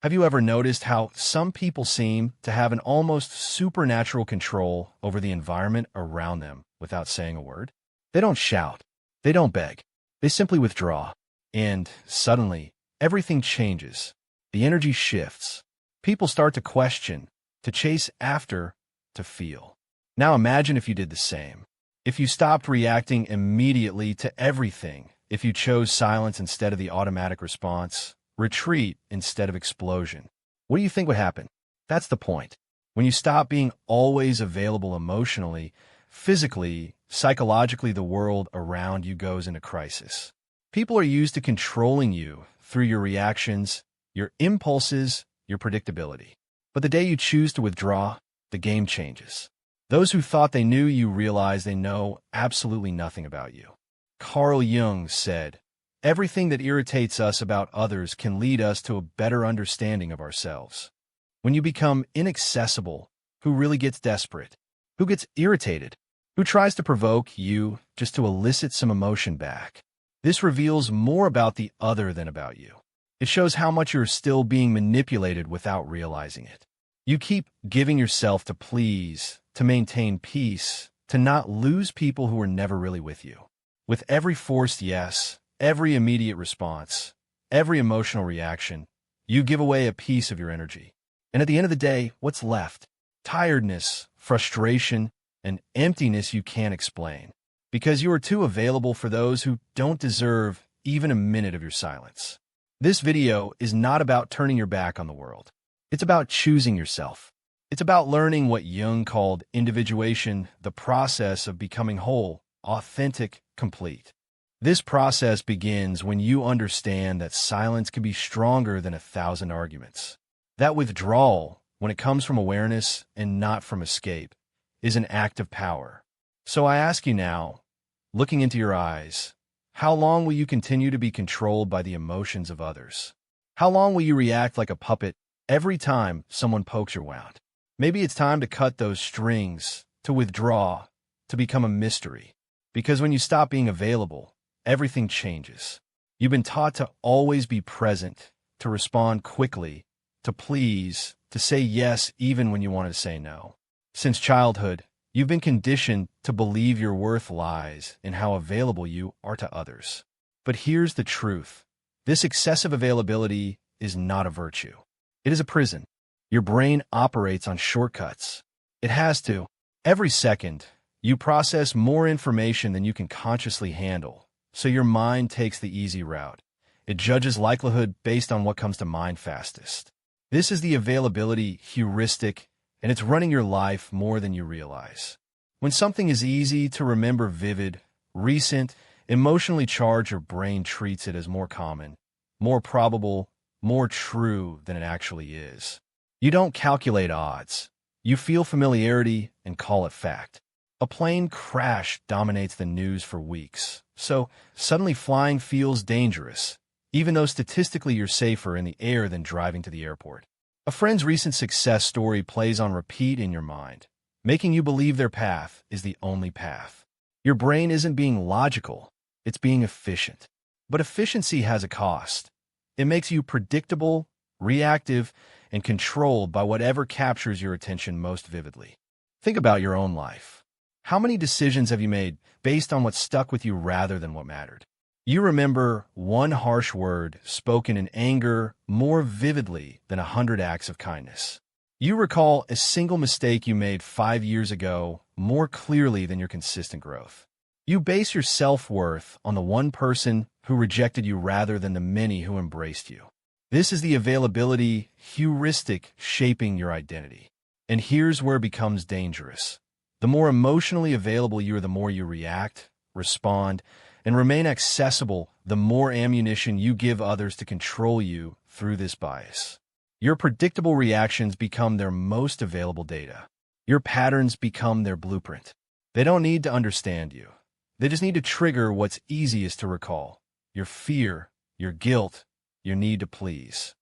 Have you ever noticed how some people seem to have an almost supernatural control over the environment around them without saying a word? They don't shout. They don't beg. They simply withdraw. And suddenly, everything changes. The energy shifts. People start to question, to chase after, to feel. Now imagine if you did the same. If you stopped reacting immediately to everything, if you chose silence instead of the automatic response, retreat instead of explosion, what do you think would happen? That's the point. When you stop being always available emotionally, physically, psychologically, the world around you goes into crisis. People are used to controlling you through your reactions, your impulses, your predictability. But the day you choose to withdraw, the game changes. Those who thought they knew you realize they know absolutely nothing about you. Carl Jung said, "Everything that irritates us about others can lead us to a better understanding of ourselves." When you become inaccessible, who really gets desperate? Who gets irritated? Who tries to provoke you just to elicit some emotion back? This reveals more about the other than about you. It shows how much you're still being manipulated without realizing it. You keep giving yourself to please, to maintain peace, to not lose people who are never really with you. With every forced yes, every immediate response, every emotional reaction, you give away a piece of your energy. And at the end of the day, what's left? Tiredness, frustration, and emptiness you can't explain. Because you are too available for those who don't deserve even a minute of your silence. This video is not about turning your back on the world. It's about choosing yourself. It's about learning what Jung called individuation, the process of becoming whole, authentic, complete. This process begins when you understand that silence can be stronger than 1,000 arguments. That withdrawal, when it comes from awareness and not from escape, is an act of power. So I ask you now, looking into your eyes, how long will you continue to be controlled by the emotions of others? How long will you react like a puppet every time someone pokes your wound? Maybe it's time to cut those strings, to withdraw, to become a mystery. Because when you stop being available, everything changes. You've been taught to always be present, to respond quickly, to please, to say yes even when you want to say no. Since childhood, you've been conditioned to believe your worth lies in how available you are to others. But here's the truth. This excessive availability is not a virtue. It is a prison. Your brain operates on shortcuts. It has to. Every second, you process more information than you can consciously handle, so your mind takes the easy route. It judges likelihood based on what comes to mind fastest. This is the availability heuristic, and it's running your life more than you realize. When something is easy to remember, vivid, recent, emotionally charged, your brain treats it as more common, more probable, more true than it actually is. You don't calculate odds. You feel familiarity and call it fact. A plane crash dominates the news for weeks, so suddenly flying feels dangerous, even though statistically you're safer in the air than driving to the airport. A friend's recent success story plays on repeat in your mind, making you believe their path is the only path. Your brain isn't being logical, it's being efficient. But efficiency has a cost. It makes you predictable, reactive, and controlled by whatever captures your attention most vividly. Think about your own life. How many decisions have you made based on what stuck with you rather than what mattered? You remember one harsh word spoken in anger more vividly than 100 acts of kindness. You recall a single mistake you made 5 years ago more clearly than your consistent growth. You base your self-worth on the one person who rejected you rather than the many who embraced you. This is the availability heuristic shaping your identity. And here's where it becomes dangerous. The more emotionally available you are, the more you react, respond, and remain accessible, the more ammunition you give others to control you through this bias. Your predictable reactions become their most available data. Your patterns become their blueprint. They don't need to understand you. They just need to trigger what's easiest to recall: your fear, your guilt, your need to please.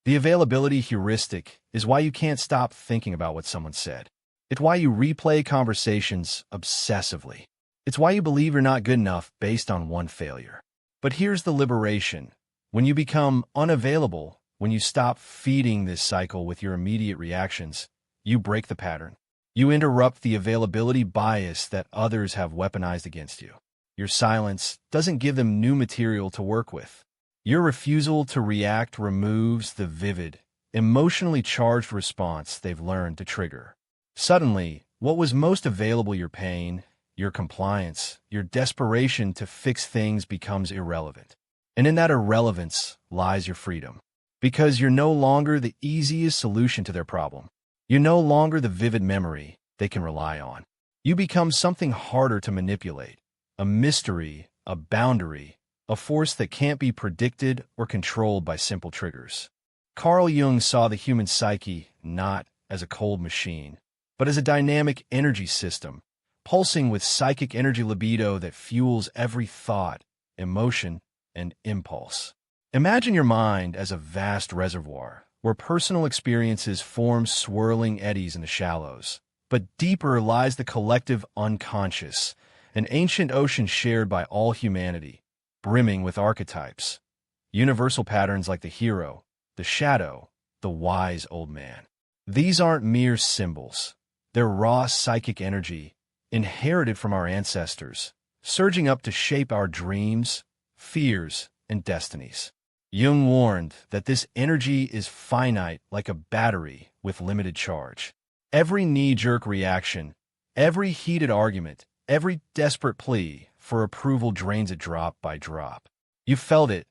The availability heuristic is why you can't stop thinking about what someone said. It's why you replay conversations obsessively. It's why you believe you're not good enough based on one failure. But here's the liberation. When you become unavailable, When you stop feeding this cycle with your immediate reactions, you break the pattern. You interrupt the availability bias that others have weaponized against you. Your silence doesn't give them new material to work with. Your refusal to react removes the vivid, emotionally charged response they've learned to trigger. Suddenly, what was most available, your pain, your compliance, your desperation to fix things, becomes irrelevant. And in that irrelevance lies your freedom. Because you're no longer the easiest solution to their problem. You're no longer the vivid memory they can rely on. You become something harder to manipulate, a mystery, a boundary, a force that can't be predicted or controlled by simple triggers. Carl Jung saw the human psyche not as a cold machine, but as a dynamic energy system, pulsing with psychic energy libido that fuels every thought, emotion, and impulse. Imagine your mind as a vast reservoir, where personal experiences form swirling eddies in the shallows. But deeper lies the collective unconscious, an ancient ocean shared by all humanity, brimming with archetypes, universal patterns like the hero, the shadow, the wise old man. These aren't mere symbols. They're raw psychic energy, inherited from our ancestors, surging up to shape our dreams, fears, and destinies. Jung warned that this energy is finite, like a battery with limited charge. Every knee-jerk reaction, every heated argument, every desperate plea for approval drains it drop by drop. You felt it,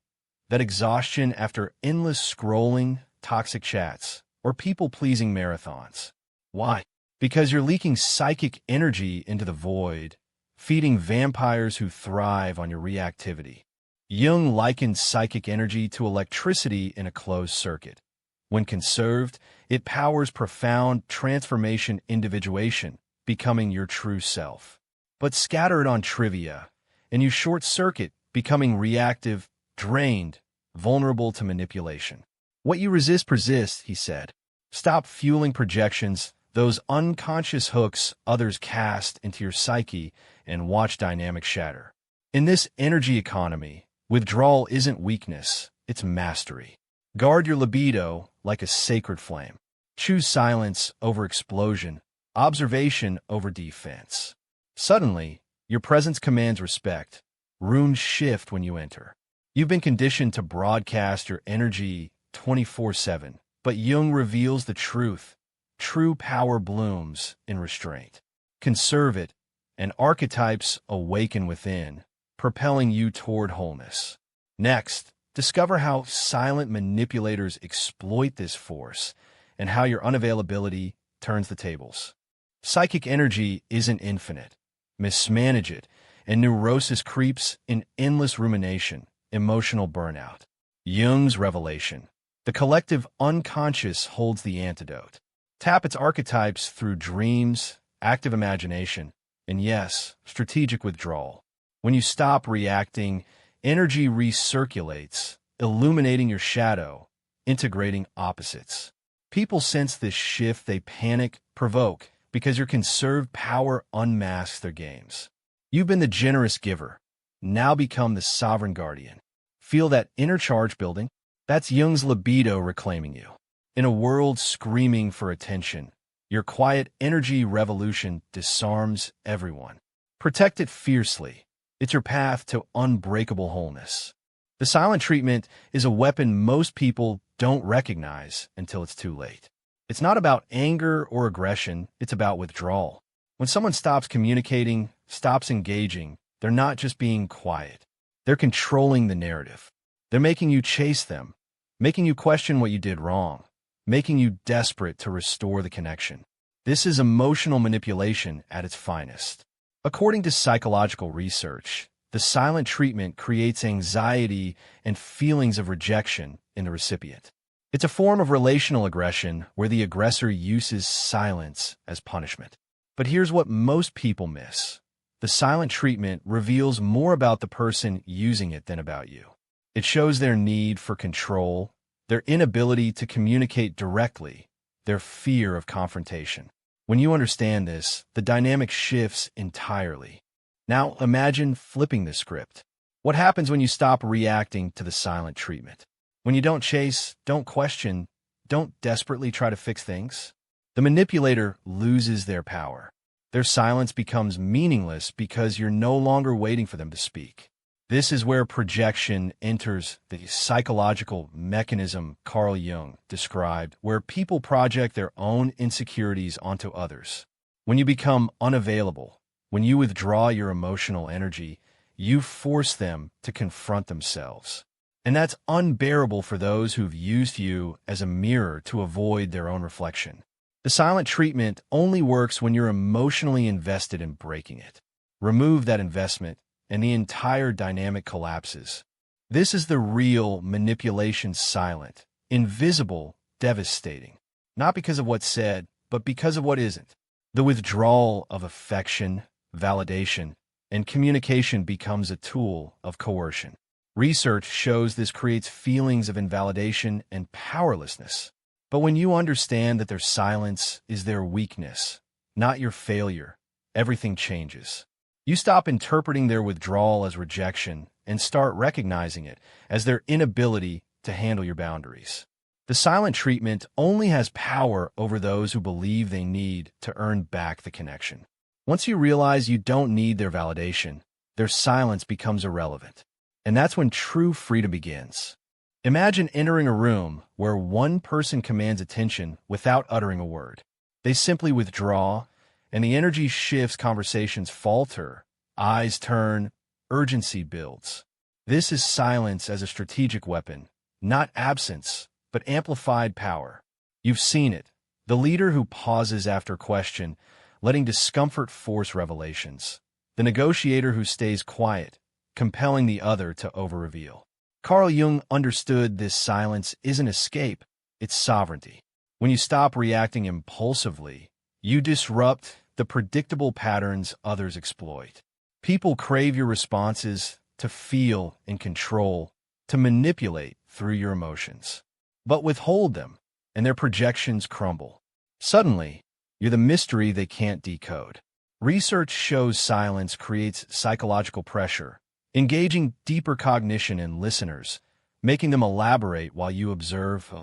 that exhaustion after endless scrolling, toxic chats, or people-pleasing marathons. Why? Because you're leaking psychic energy into the void, feeding vampires who thrive on your reactivity. Jung likened psychic energy to electricity in a closed circuit. When conserved, it powers profound transformation, individuation, becoming your true self. But scatter it on trivia, and you short-circuit, becoming reactive, drained, vulnerable to manipulation. What you resist persists, he said. Stop fueling projections, those unconscious hooks others cast into your psyche, and watch dynamics shatter. In this energy economy, withdrawal isn't weakness, it's mastery. Guard your libido like a sacred flame. Choose silence over explosion, observation over defense. Suddenly, your presence commands respect. Runes shift when you enter. You've been conditioned to broadcast your energy 24/7, but Jung reveals the truth. True power blooms in restraint. Conserve it, and archetypes awaken within, propelling you toward wholeness. Next, discover how silent manipulators exploit this force and how your unavailability turns the tables. Psychic energy isn't infinite. Mismanage it, and neurosis creeps in endless rumination, emotional burnout. Jung's revelation. The collective unconscious holds the antidote. Tap its archetypes through dreams, active imagination, and yes, strategic withdrawal. When you stop reacting, energy recirculates, illuminating your shadow, integrating opposites. People sense this shift, they panic, provoke, because your conserved power unmasks their games. You've been the generous giver. Now become the sovereign guardian. Feel that inner charge building? That's Jung's libido reclaiming you. In a world screaming for attention, your quiet energy revolution disarms everyone. Protect it fiercely. It's your path to unbreakable wholeness. The silent treatment is a weapon most people don't recognize until it's too late. It's not about anger or aggression, it's about withdrawal. When someone stops communicating, stops engaging, they're not just being quiet. They're controlling the narrative. They're making you chase them, making you question what you did wrong, making you desperate to restore the connection. This is emotional manipulation at its finest. According to psychological research, the silent treatment creates anxiety and feelings of rejection in the recipient. It's a form of relational aggression where the aggressor uses silence as punishment. But here's what most people miss. The silent treatment reveals more about the person using it than about you. It shows their need for control, their inability to communicate directly, their fear of confrontation. When you understand this, the dynamic shifts entirely. Now imagine flipping the script. What happens when you stop reacting to the silent treatment? When you don't chase, don't question, don't desperately try to fix things, the manipulator loses their power. Their silence becomes meaningless because you're no longer waiting for them to speak. This is where projection enters the psychological mechanism Carl Jung described, where people project their own insecurities onto others. When you become unavailable, when you withdraw your emotional energy, you force them to confront themselves. And that's unbearable for those who've used you as a mirror to avoid their own reflection. The silent treatment only works when you're emotionally invested in breaking it. Remove that investment, and the entire dynamic collapses. This is the real manipulation silent, invisible, devastating. Not because of what's said, but because of what isn't. The withdrawal of affection, validation, and communication becomes a tool of coercion. Research shows this creates feelings of invalidation and powerlessness. But when you understand that their silence is their weakness, not your failure, everything changes. You stop interpreting their withdrawal as rejection and start recognizing it as their inability to handle your boundaries. The silent treatment only has power over those who believe they need to earn back the connection. Once you realize you don't need their validation, their silence becomes irrelevant. And that's when true freedom begins. Imagine entering a room where one person commands attention without uttering a word. They simply withdraw, and the energy shifts, conversations falter, eyes turn, urgency builds. This is silence as a strategic weapon, not absence, but amplified power. You've seen it, the leader who pauses after question, letting discomfort force revelations. The negotiator who stays quiet, compelling the other to over-reveal. Carl Jung understood this silence isn't escape, it's sovereignty. When you stop reacting impulsively, you disrupt the predictable patterns others exploit. People crave your responses to feel in control, to manipulate through your emotions. But withhold them, and their projections crumble. Suddenly, you're the mystery they can't decode. Research shows silence creates psychological pressure, engaging deeper cognition in listeners, making them elaborate while you observe.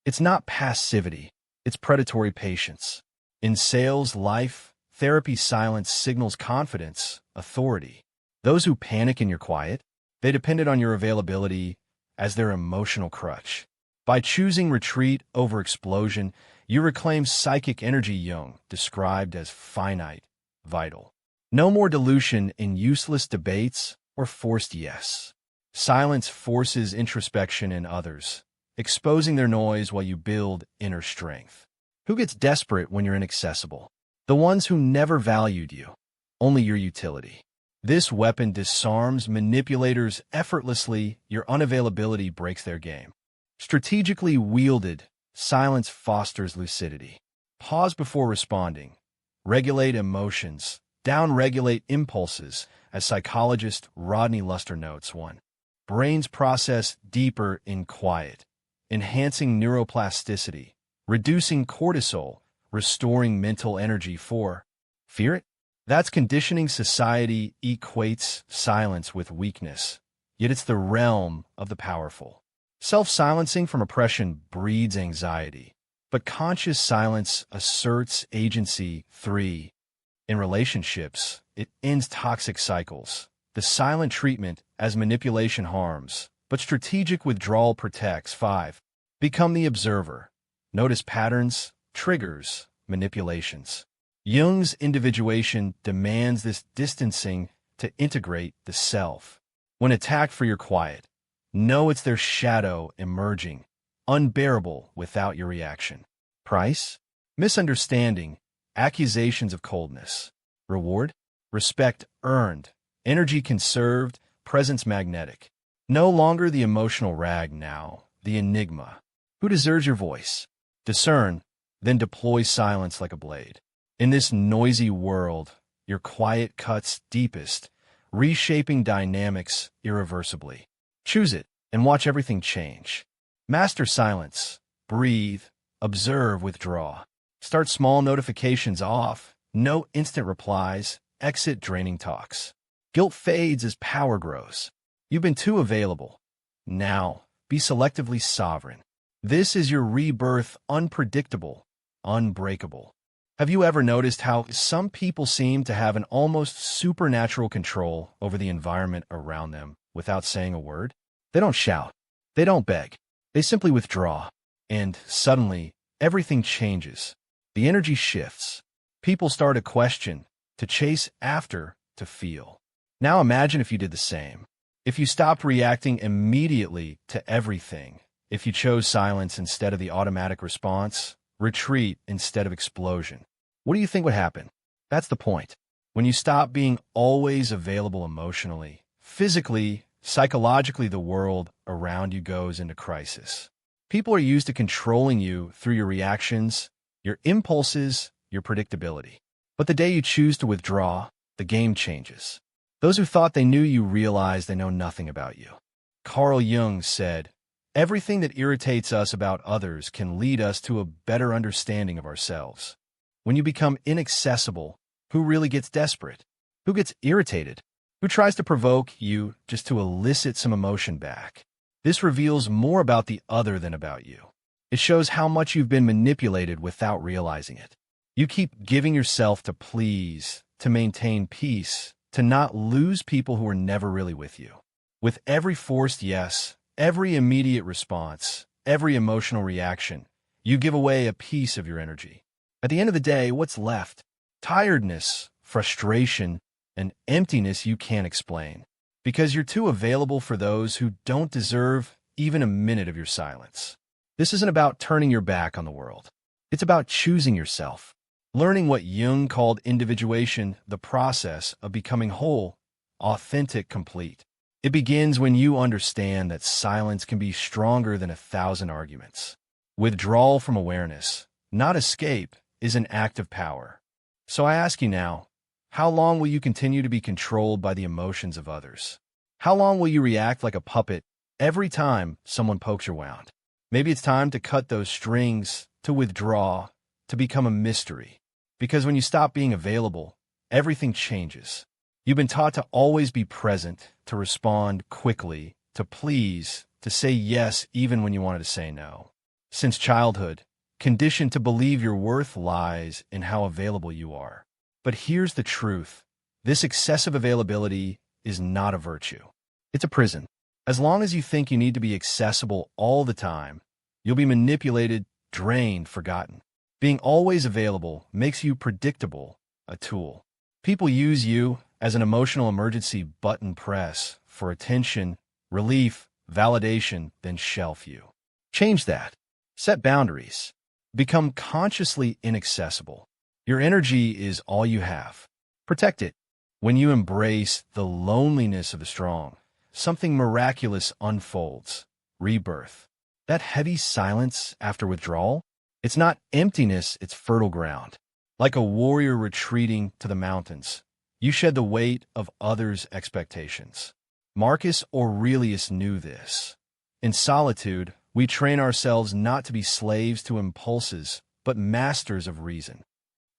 It's not passivity, it's predatory patience. In sales, life, therapy, silence signals confidence, authority. Those who panic in your quiet, they depended on your availability as their emotional crutch. By choosing retreat over explosion, you reclaim psychic energy Jung described as finite, vital. No more dilution in useless debates or forced yes. Silence forces introspection in others, exposing their noise while you build inner strength. Who gets desperate when you're inaccessible? The ones who never valued you, only your utility. This weapon disarms manipulators effortlessly. Your unavailability breaks their game. Strategically wielded, silence fosters lucidity. Pause before responding. Regulate emotions. Down-regulate impulses, as psychologist Rodney Luster notes. 1. Brains process deeper in quiet, enhancing neuroplasticity, reducing cortisol, restoring mental energy. 4. Fear it? That's conditioning. Society equates silence with weakness, yet it's the realm of the powerful. Self-silencing from oppression breeds anxiety, but conscious silence asserts agency. 3. In relationships, it ends toxic cycles. The silent treatment as manipulation harms, but strategic withdrawal protects. 5. Become the observer. Notice patterns, triggers, manipulations. Jung's individuation demands this distancing to integrate the self. When attacked for your quiet, know it's their shadow emerging, unbearable without your reaction. Price? Misunderstanding, accusations of coldness. Reward? Respect earned, energy conserved, presence magnetic. No longer the emotional rag now, the enigma. Who deserves your voice? Discern, then deploy silence like a blade. In this noisy world, your quiet cuts deepest, reshaping dynamics irreversibly. Choose it and watch everything change. Master silence. Breathe. Observe. Withdraw. Start small, notifications off. No instant replies. Exit draining talks. Guilt fades as power grows. You've been too available. Now, Be selectively sovereign. This is your rebirth, unpredictable, unbreakable. Have you ever noticed how some people seem to have an almost supernatural control over the environment around them without saying a word? They don't shout. They don't beg. They simply withdraw. And suddenly, everything changes. The energy shifts. People start to question, to chase after, to feel. Now imagine if you did the same. If you stopped reacting immediately to everything, if you chose silence instead of the automatic response, retreat instead of explosion, what do you think would happen? That's the point. When you stop being always available emotionally, physically, psychologically, the world around you goes into crisis. People are used to controlling you through your reactions, your impulses, your predictability. But the day you choose to withdraw, the game changes. Those who thought they knew you realize they know nothing about you. Carl Jung said, "Everything that irritates us about others can lead us to a better understanding of ourselves." When you become inaccessible, who really gets desperate? Who gets irritated? Who tries to provoke you just to elicit some emotion back? This reveals more about the other than about you. It shows how much you've been manipulated without realizing it. You keep giving yourself to please, to maintain peace, to not lose people who are never really with you. With every forced yes, every immediate response, every emotional reaction, you give away a piece of your energy. At the end of the day, what's left? Tiredness, frustration, and emptiness you can't explain, because you're too available for those who don't deserve even a minute of your silence. This isn't about turning your back on the world. It's about choosing yourself, learning what Jung called individuation, the process of becoming whole, authentic, complete. It begins when you understand that silence can be stronger than 1,000 arguments. Withdrawal from awareness, not escape, is an act of power. So I ask you now, how long will you continue to be controlled by the emotions of others? How long will you react like a puppet every time someone pokes your wound? Maybe it's time to cut those strings, to withdraw, to become a mystery. Because when you stop being available, everything changes. You've been taught to always be present, to respond quickly, to please, to say yes even when you wanted to say no. Since childhood, conditioned to believe your worth lies in how available you are. But here's the truth. This excessive availability is not a virtue. It's a prison. As long as you think you need to be accessible all the time, you'll be manipulated, drained, forgotten. Being always available makes you predictable, a tool. People use you as an emotional emergency button press for attention, relief, validation, then shelf you. Change that. Set boundaries. Become consciously inaccessible. Your energy is all you have. Protect it. When you embrace the loneliness of the strong, something miraculous unfolds. Rebirth. That heavy silence after withdrawal? It's not emptiness, it's fertile ground. Like a warrior retreating to the mountains, you shed the weight of others' expectations. Marcus Aurelius knew this. In solitude, we train ourselves not to be slaves to impulses, but masters of reason.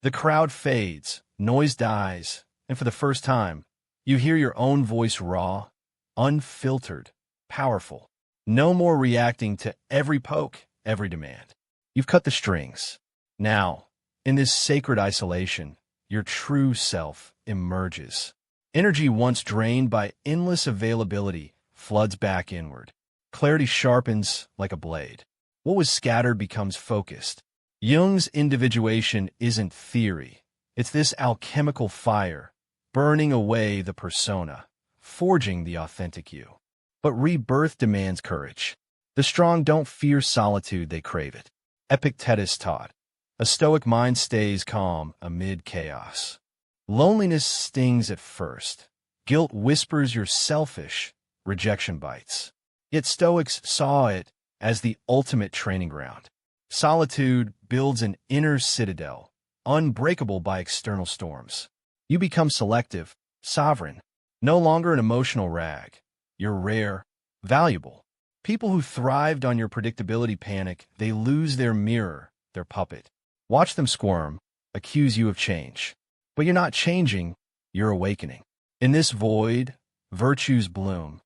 The crowd fades, noise dies, and for the first time, you hear your own voice raw, unfiltered, powerful. No more reacting to every poke, every demand. You've cut the strings. Now, in this sacred isolation, your true self emerges. Energy once drained by endless availability floods back inward. Clarity sharpens like a blade. What was scattered becomes focused. Jung's individuation isn't theory. It's this alchemical fire, burning away the persona, forging the authentic you. But rebirth demands courage. The strong don't fear solitude, they crave it. Epictetus taught, a stoic mind stays calm amid chaos. Loneliness stings at first. Guilt whispers you're selfish. Rejection bites. Yet Stoics saw it as the ultimate training ground. Solitude builds an inner citadel, unbreakable by external storms. You become selective, sovereign, no longer an emotional rag. You're rare, valuable. People who thrived on your predictability panic, they lose their mirror, their puppet. Watch them squirm, accuse you of change. But you're not changing, you're awakening. In this void, virtues bloom.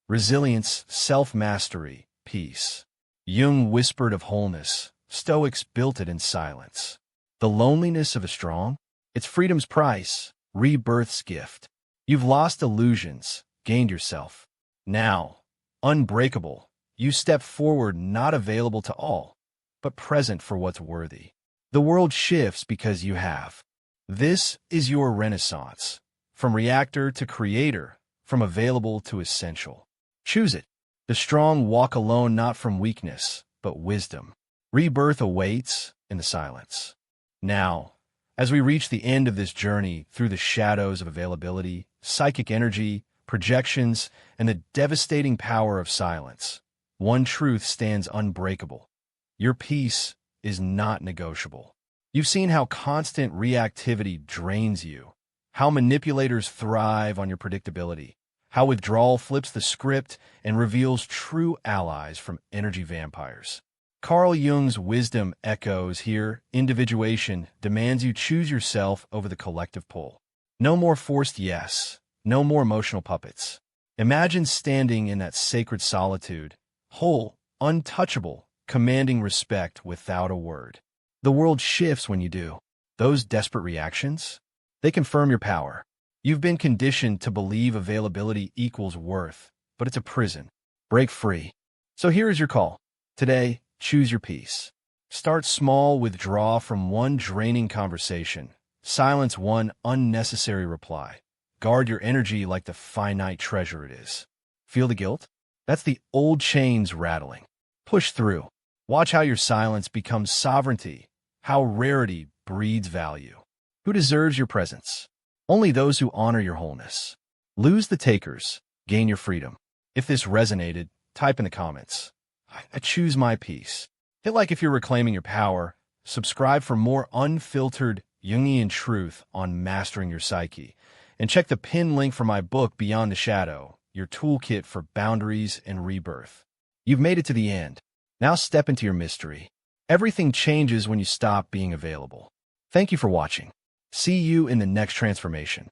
Resilience, self-mastery, peace. Jung whispered of wholeness. Stoics built it in silence. The loneliness of a strong? It's freedom's price, rebirth's gift. You've lost illusions, gained yourself. Now, unbreakable, you step forward not available to all, but present for what's worthy. The world shifts because you have. This is your renaissance. From reactor to creator, from available to essential. Choose it. The strong walk alone not from weakness, but wisdom. Rebirth awaits in the silence. Now, as we reach the end of this journey through the shadows of availability, psychic energy, projections, and the devastating power of silence, one truth stands unbreakable. Your peace is not negotiable. You've seen how constant reactivity drains you, how manipulators thrive on your predictability, how withdrawal flips the script and reveals true allies from energy vampires. Carl Jung's wisdom echoes here. Individuation demands you choose yourself over the collective pull. No more forced yes, no more emotional puppets. Imagine standing in that sacred solitude, whole, untouchable, commanding respect without a word. The world shifts when you do. Those desperate reactions? They confirm your power. You've been conditioned to believe availability equals worth, but it's a prison. Break free. So here is your call. Today, choose your peace. Start small, withdraw from one draining conversation. Silence one unnecessary reply. Guard your energy like the finite treasure it is. Feel the guilt? That's the old chains rattling. Push through. Watch how your silence becomes sovereignty, how rarity breeds value. Who deserves your presence? Only those who honor your wholeness. Lose the takers, gain your freedom. If this resonated, type in the comments. I choose my peace. Hit like if you're reclaiming your power. Subscribe for more unfiltered Jungian truth on mastering your psyche. And check the pinned link for my book, Beyond the Shadow, your toolkit for boundaries and rebirth. You've made it to the end. Now step into your mystery. Everything changes when you stop being available. Thank you for watching. See you in the next transformation.